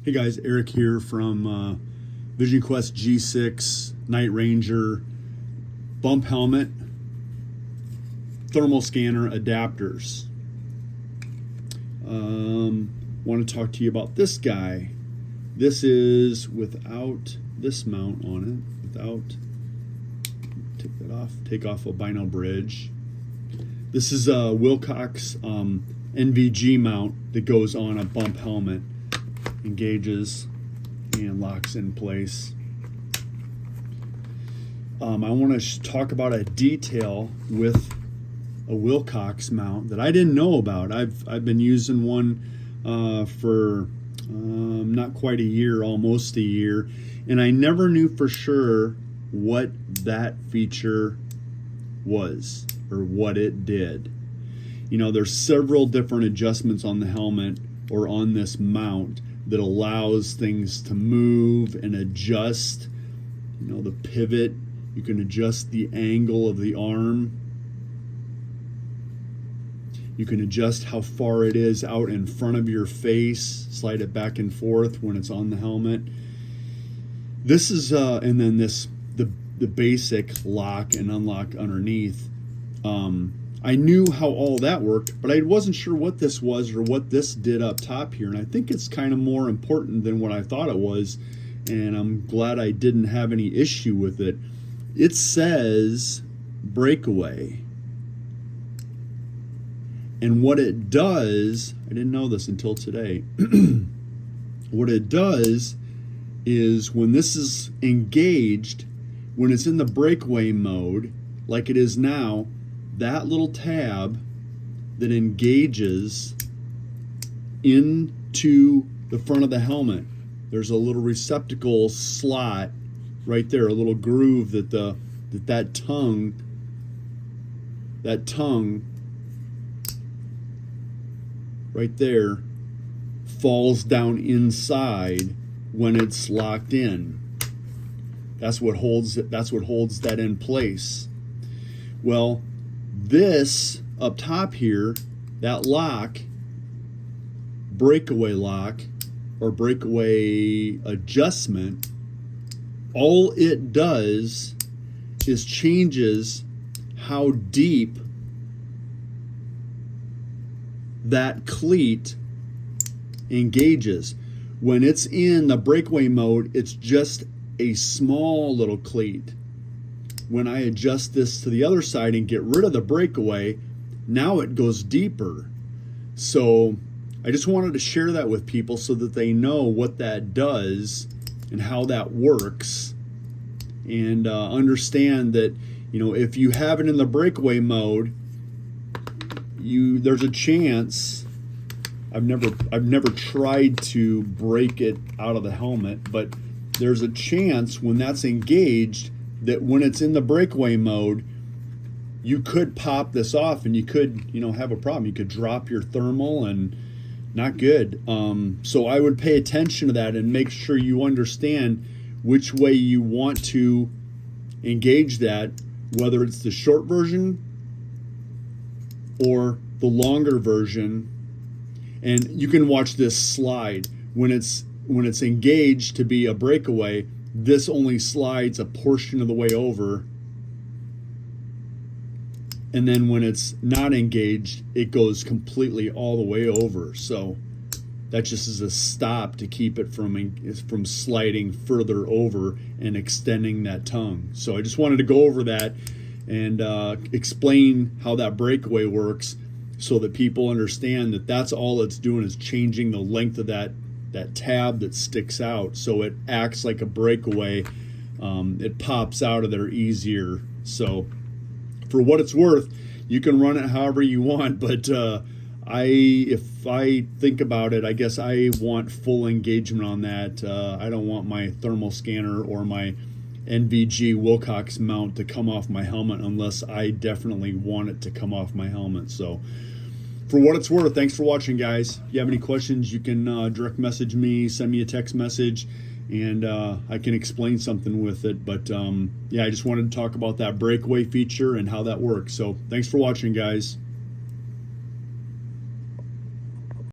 Hey guys, Eric here from VISIONQuest G6 Night Ranger bump helmet, thermal scanner adapters. Want to talk to you about this guy. This is without this mount on it. Without, take that off. Take off a bino bridge. This is a Wilcox NVG mount that goes on a bump helmet. Engages and locks in place. I want to talk about a detail with a Wilcox mount that I didn't know about. I've been using one for not quite a year, almost a year, and I never knew for sure what that feature was or what it did. You know, there's several different adjustments on the helmet or on this mount that allows things to move and adjust. You know, the pivot, you can adjust the angle of the arm. You can adjust how far it is out in front of your face, slide it back and forth when it's on the helmet. This is, and then the basic lock and unlock underneath. I knew how all that worked, but I wasn't sure what this was or what this did up top here. And I think it's kind of more important than what I thought it was. And I'm glad I didn't have any issue with it. It says breakaway. And what it does, I didn't know this until today. What it does is when this is engaged, when it's in the breakaway mode, like it is now, that little tab that engages into the front of the helmet, there's a little receptacle slot right there, a little groove that that tongue right there falls down inside when it's locked in. That's what holds it. That's what holds that in place. Well, this up top here, that lock, breakaway lock or breakaway adjustment, all it does is changes how deep that cleat engages. When it's in the breakaway mode, it's just a small little cleat. When I adjust this to the other side and get rid of the breakaway, now it goes deeper. So I just wanted to share that with people so that they know what that does and how that works, and understand that, you know, if you have it in the breakaway mode, there's a chance. I've never tried to break it out of the helmet, but there's a chance when that's engaged that when it's in the breakaway mode, you could pop this off and you could, you know, have a problem. You could drop your thermal and not good. So I would pay attention to that and make sure you understand which way you want to engage that, whether it's the short version or the longer version. And you can watch this slide. When it's engaged to be a breakaway, this only slides a portion of the way over, and then when it's not engaged, it goes completely all the way over. So that just is a stop to keep it from sliding further over and extending that tongue. So I just wanted to go over that and explain how that breakaway works so that people understand that that's all it's doing is changing the length of that tab that sticks out, so it acts like a breakaway. It pops out of there easier. So for what it's worth, you can run it however you want, but if I think about it, I guess I want full engagement on that. I don't want my thermal scanner or my NVG Wilcox mount to come off my helmet unless I definitely want it to come off my helmet. So for what it's worth, thanks for watching, guys. If you have any questions, you can direct message me, send me a text message, and I can explain something with it. But yeah, I just wanted to talk about that breakaway feature and how that works. So thanks for watching, guys.